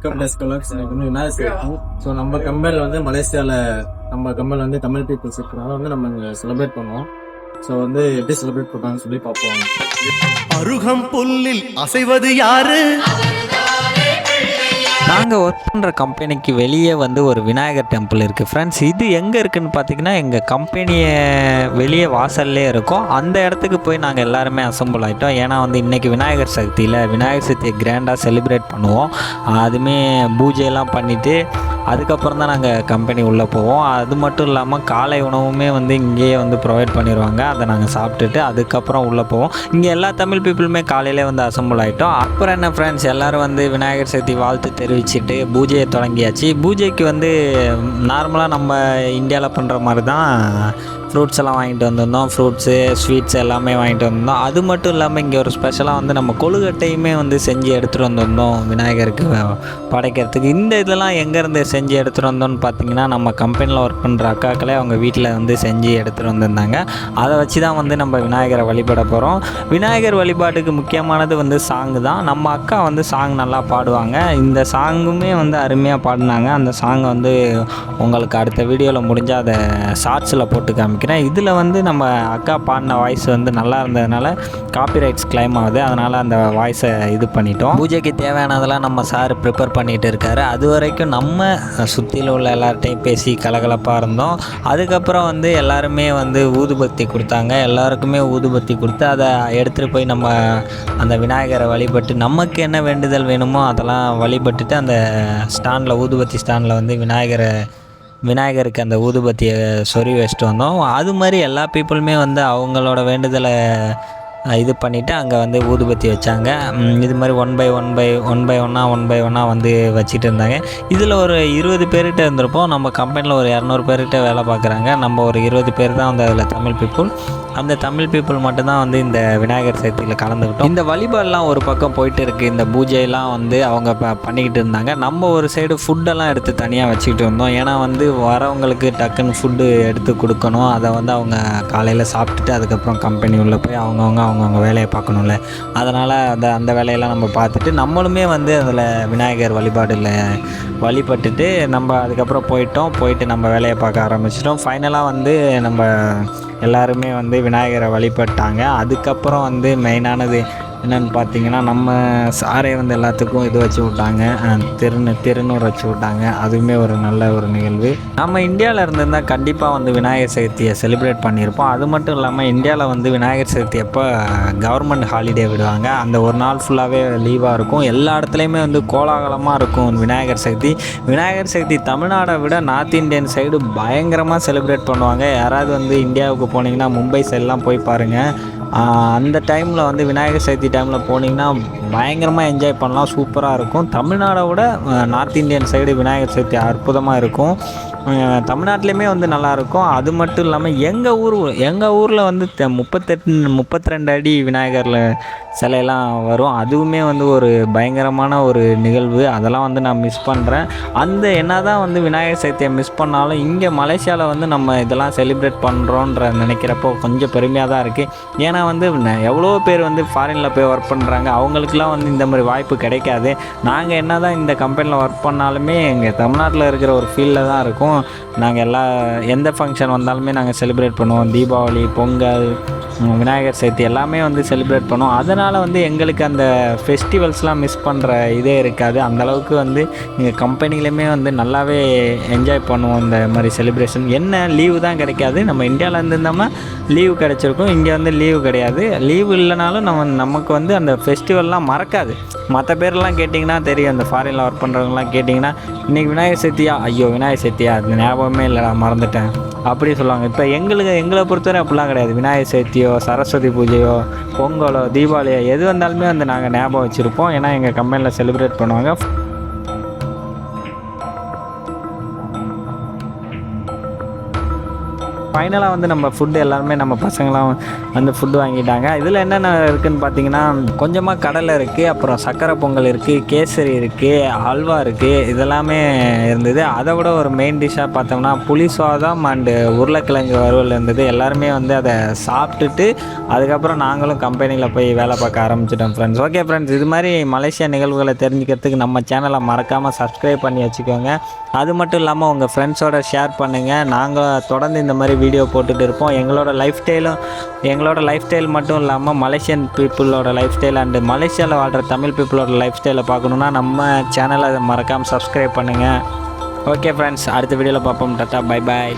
Welcome டெஸ்கலாக்ஸ். எனக்கு வந்து Vinayagar Chaturthi. So நம்ம கம்பெனியில் வந்து மலேசியாவில் நம்ம கம்பெனியில் வந்து தமிழ் பீப்புள்ஸ் இருக்கிறனால வந்து நம்ம இங்கே செலிப்ரேட் பண்ணுவோம். ஸோ வந்து எப்படி செலிப்ரேட் பண்ணுறாங்கன்னு சொல்லி பார்ப்போம். அருகம் புல்லில் அசைவது யாரு? நாங்கள் ஒர்க் பண்ணுற கம்பெனிக்கு வெளியே வந்து ஒரு விநாயகர் டெம்பிள் இருக்குது ஃப்ரெண்ட்ஸ். இது எங்கே இருக்குதுன்னு பார்த்தீங்கன்னா எங்கள் கம்பெனியை வெளியே வாசல்லே இருக்கும். அந்த இடத்துக்கு போய் நாங்கள் எல்லாருமே அசம்பிள் ஆகிட்டோம். ஏன்னா வந்து இன்றைக்கி விநாயகர் சதுர்த்தியில் விநாயகர் சதுர்த்தியை கிராண்டாக செலிப்ரேட் பண்ணுவோம். அதுவுமே பூஜையெல்லாம் பண்ணிவிட்டு அதுக்கப்புறம் தான் நாங்கள் கம்பெனி உள்ளே போவோம். அது மட்டும் இல்லாமல் காலை உணவுமே வந்து இங்கேயே வந்து ப்ரொவைட் பண்ணிடுவாங்க. அதை நாங்கள் சாப்பிட்டுட்டு அதுக்கப்புறம் உள்ளே போவோம். இங்கே எல்லா தமிழ் பீப்புளுமே காலையிலே வந்து அசம்பிள் ஆகிட்டோம். அப்புறம் என்ன ஃப்ரெண்ட்ஸ், எல்லோரும் வந்து விநாயகர் சதுர்த்தி வாழ்த்து தெரிவிச்சுட்டு பூஜையை தொடங்கியாச்சு. பூஜைக்கு வந்து நார்மலாக நம்ம இந்தியாவில் பண்ணுற மாதிரி தான் ஃப்ரூட்ஸ் எல்லாம் வாங்கிட்டு வந்திருந்தோம். ஃப்ரூட்ஸு, ஸ்வீட்ஸ் எல்லாமே வாங்கிட்டு வந்திருந்தோம். அது மட்டும் இல்லாமல் இங்கே ஒரு ஸ்பெஷலாக வந்து நம்ம கொழுக்கட்டையுமே வந்து செஞ்சு எடுத்துகிட்டு வந்திருந்தோம் விநாயகருக்கு படைக்கிறதுக்கு. இந்த இதெல்லாம் எங்கேருந்து செஞ்சு எடுத்துகிட்டு வந்தோம்னு பார்த்தீங்கன்னா நம்ம கம்பெனியில் ஒர்க் பண்ணுற அக்காக்களே அவங்க வீட்டில் வந்து செஞ்சு எடுத்துகிட்டு வந்திருந்தாங்க. அதை வச்சு தான் வந்து நம்ம விநாயகரை வழிபட போகிறோம். விநாயகர் வழிபாட்டுக்கு முக்கியமானது வந்து சாங்கு தான். நம்ம அக்கா வந்து சாங் நல்லா பாடுவாங்க. இந்த சாங்குமே வந்து அருமையாக பாடினாங்க. அந்த சாங்கை வந்து உங்களுக்கு அடுத்த வீடியோவில் முடிஞ்சால் அதை ஷார்ட்ஸில் போட்டு காமிக்கிறேன். இதில் வந்து நம்ம அக்கா பாடின வாய்ஸ் வந்து நல்லா இருந்ததுனால காப்பிரைட்ஸ் கிளைம் ஆகுது. அதனால் அந்த வாய்ஸை இது பண்ணிட்டோம். பூஜைக்கு தேவையானதெல்லாம் நம்ம சார் ப்ரிப்பேர் பண்ணிகிட்டு இருக்காரு. அது வரைக்கும் நம்ம சுற்றியில் உள்ள எல்லார்ட்டையும் பேசி கலகலப்பாக இருந்தோம். அதுக்கப்புறம் வந்து எல்லாருமே வந்து ஊதுபத்தி கொடுத்தாங்க. எல்லாருக்குமே ஊதுபத்தி கொடுத்து அதை எடுத்துகிட்டு போய் நம்ம அந்த விநாயகரை வழிபட்டு நமக்கு என்ன வேண்டுதல் வேணுமோ அதெல்லாம் வழிபட்டுட்டு அந்த ஸ்டாண்டில் ஊதுபத்தி ஸ்டாண்டில் வந்து விநாயகருக்கு அந்த ஊதுபத்தியை சொருவி வச்சுட்டு வந்தோம். அது மாதிரி எல்லா பீப்புளுமே வந்து அவங்களோட வேண்டுதலை இது பண்ணிவிட்டு அங்கே வந்து ஊதுபத்தி வச்சாங்க. இது மாதிரி ஒன் பை ஒன்னாக வந்து வச்சுட்டு இருந்தாங்க. இதில் ஒரு 20 பேர்கிட்ட இருந்திருப்போம். நம்ம கம்பெனியில் ஒரு 200 பேர்கிட்ட வேலை பார்க்குறாங்க. நம்ம ஒரு 20 பேர் தான் வந்து அதில் தமிழ் பீப்புள். அந்த தமிழ் பீப்புள் மட்டும்தான் வந்து இந்த விநாயகர் சதுர்த்தியில் கலந்துக்கிட்டோம். இந்த வழிபாடெல்லாம் ஒரு பக்கம் போயிட்டு இருக்குது. இந்த பூஜையெல்லாம் வந்து அவங்க பண்ணிக்கிட்டு இருந்தாங்க. நம்ம ஒரு சைடு ஃபுட்டெல்லாம் எடுத்து தனியாக வச்சுக்கிட்டு இருந்தோம். ஏன்னா வந்து வரவங்களுக்கு டக்குன்னு ஃபுட்டு எடுத்து கொடுக்கணும். அதை வந்து அவங்க காலையில் சாப்பிட்டுட்டு அதுக்கப்புறம் கம்பெனி உள்ளே போய் அவங்கவுங்க வேலையை பார்க்கணும்ல. அதனால் அந்த வேலையெல்லாம் நம்ம பார்த்துட்டு நம்மளுமே வந்து அதில் விநாயகர் வழிபட்டுட்டு நம்ம அதுக்கப்புறம் போயிட்டு நம்ம வேலையை பார்க்க ஆரம்பிச்சிட்டோம். ஃபைனலாக வந்து நம்ம எல்லாருமே வந்து விநாயகரை வழிபட்டாங்க. அதுக்கப்புறம் வந்து மெயினானது என்னென்னு பார்த்தீங்கன்னா நம்ம சாரை வந்து எல்லாத்துக்கும் இது வச்சு விட்டாங்க, திருநூறு வச்சு விட்டாங்க. அதுவுமே ஒரு நல்ல ஒரு நிகழ்வு. நம்ம இந்தியாவில் இருந்திருந்தால் கண்டிப்பாக வந்து விநாயகர் சதுர்த்தியை செலிப்ரேட் பண்ணியிருப்போம். அது மட்டும் இல்லாமல் இந்தியாவில் வந்து விநாயகர் சதுர்த்தி எப்போ கவர்மெண்ட் ஹாலிடே விடுவாங்க, அந்த ஒரு நாள் ஃபுல்லாகவே லீவாக இருக்கும். எல்லா இடத்துலையுமே வந்து கோலாகலமாக இருக்கும் விநாயகர் சதுர்த்தி. தமிழ்நாடை விட நார்த் இந்தியன் சைடு பயங்கரமாக செலிப்ரேட் பண்ணுவாங்க. யாராவது வந்து இந்தியாவுக்கு போனீங்கன்னா மும்பை சைடெலாம் போய் பாருங்கள். அந்த டைமில் வந்து விநாயகர் சதுர்த்தி டைமில் போனீங்கன்னா பயங்கரமாக என்ஜாய் பண்ணலாம். சூப்பராக இருக்கும். தமிழ்நாடை விட north Indian side Vinayagar Chaturthi அற்புதமாக இருக்கும். தமிழ்நாட்டிலையுமே வந்து நல்லாயிருக்கும். அது மட்டும் இல்லாமல் எங்கள் ஊரில் வந்து 32 அடி விநாயகரில் சிலையெல்லாம் வரும். அதுவுமே வந்து ஒரு பயங்கரமான ஒரு நிகழ்வு. அதெல்லாம் வந்து நான் மிஸ் பண்ணுறேன். என்ன தான் வந்து விநாயகர் சதுர்த்தியை மிஸ் பண்ணாலும் இங்கே மலேசியாவில் வந்து நம்ம இதெல்லாம் செலிப்ரேட் பண்ணுறோன்ற நினைக்கிறப்போ கொஞ்சம் பெருமையாக தான் இருக்குது. ஏன்னா வந்து எவ்வளோ பேர் வந்து ஃபாரினில் போய் ஒர்க் பண்ணுறாங்க. அவங்களுக்குலாம் வந்து இந்த மாதிரி வாய்ப்பு கிடைக்காது. நாங்கள் என்ன தான் இந்த கம்பெனியில் ஒர்க் பண்ணாலுமே எங்கள் தமிழ்நாட்டில் இருக்கிற ஒரு ஃபீல்டில் தான் இருக்கும். நாங்கள் எந்த ஃபங்க்ஷன் வந்தாலுமே நாங்கள் செலிப்ரேட் பண்ணுவோம். தீபாவளி, பொங்கல், விநாயகர் சதுர்த்தி எல்லாமே வந்து செலிப்ரேட் பண்ணுவோம். அதனால் வந்து எங்களுக்கு அந்த ஃபெஸ்டிவல்ஸ்லாம் மிஸ் பண்ணுற இதே இருக்காது. அந்தளவுக்கு வந்து எங்கள் கம்பெனிலையுமே வந்து நல்லாவே என்ஜாய் பண்ணுவோம் இந்த மாதிரி செலிப்ரேஷன். என்ன லீவு தான் கிடைக்காது. நம்ம இந்தியாவில் இருந்திருந்தோம்னா லீவு கிடைச்சிருக்கும். இங்கே வந்து லீவு கிடையாது. லீவு இல்லைனாலும் நமக்கு வந்து அந்த ஃபெஸ்டிவல்லாம் மறக்காது. மற்ற பேர்லாம் கேட்டிங்கன்னா தெரியும். அந்த ஃபாரினில் ஒர்க் பண்ணுறவங்கலாம் கேட்டிங்கன்னா இன்றைக்கி விநாயகர் சதுர்த்தியா, ஐயோ விநாயகர் சதுர்த்தியா, அது ஞாபகமே இல்லைடா, மறந்துட்டேன் அப்படி சொல்லுவாங்க. இப்போ எங்களை பொறுத்தவரை அப்படிலாம் கிடையாது. விநாயகர் சதுர்த்தியோ, சரஸ்வதி பூஜையோ, பொங்கலோ, தீபாவளியோ எது வந்தாலுமே வந்து நாங்கள் ஞாபகம் வச்சுருப்போம். ஏன்னா எங்கள் கம்பெனியில் செலிப்ரேட் பண்ணுவாங்க. ஃபைனலாக வந்து நம்ம ஃபுட்டு எல்லாருமே நம்ம பசங்களாம் வந்து ஃபுட்டு வாங்கிட்டாங்க. இதில் என்னென்ன இருக்குதுன்னு பார்த்தீங்கன்னா கொஞ்சமாக கடலை இருக்குது, அப்புறம் சக்கரை பொங்கல் இருக்குது, கேசரி இருக்குது, அல்வா இருக்குது, இதெல்லாமே இருந்தது. அதை விட ஒரு மெயின் டிஷ்ஷாக பார்த்தோம்னா புளி சாதம் அண்டு உருளைக்கிழங்கு வறுவல் இருந்தது. எல்லாருமே வந்து அதை சாப்பிட்டுட்டு அதுக்கப்புறம் நாங்களும் கம்பெனியில் போய் வேலை பார்க்க ஆரம்பிச்சிட்டோம் ஃப்ரெண்ட்ஸ். ஓகே ஃப்ரெண்ட்ஸ், இது மாதிரி மலேசியா நிகழ்வுகளை தெரிஞ்சுக்கிறதுக்கு நம்ம சேனலை மறக்காமல் சப்ஸ்கிரைப் பண்ணி வச்சுக்கோங்க. அது மட்டும் இல்லாமல் உங்கள் ஃப்ரெண்ட்ஸோட ஷேர் பண்ணுங்கள். நாங்கள் தொடர்ந்து இந்த மாதிரி வீடியோ போட்டுட்டு இருப்போம். எங்களோட லைஃப் ஸ்டைல் மட்டும் இல்லாமல் மலேசியன் பீப்புளோட லைஃப் ஸ்டைல் அண்டு மலேசியாவில் வாழ்கிற தமிழ் பீப்புளோட லைஃப் ஸ்டைலை பார்க்கணுன்னா நம்ம சேனலை மறக்காமல் சப்ஸ்கிரைப் பண்ணுங்கள். ஓகே ஃப்ரெண்ட்ஸ், அடுத்த வீடியோவில் பார்ப்போம். Tata, bye bye.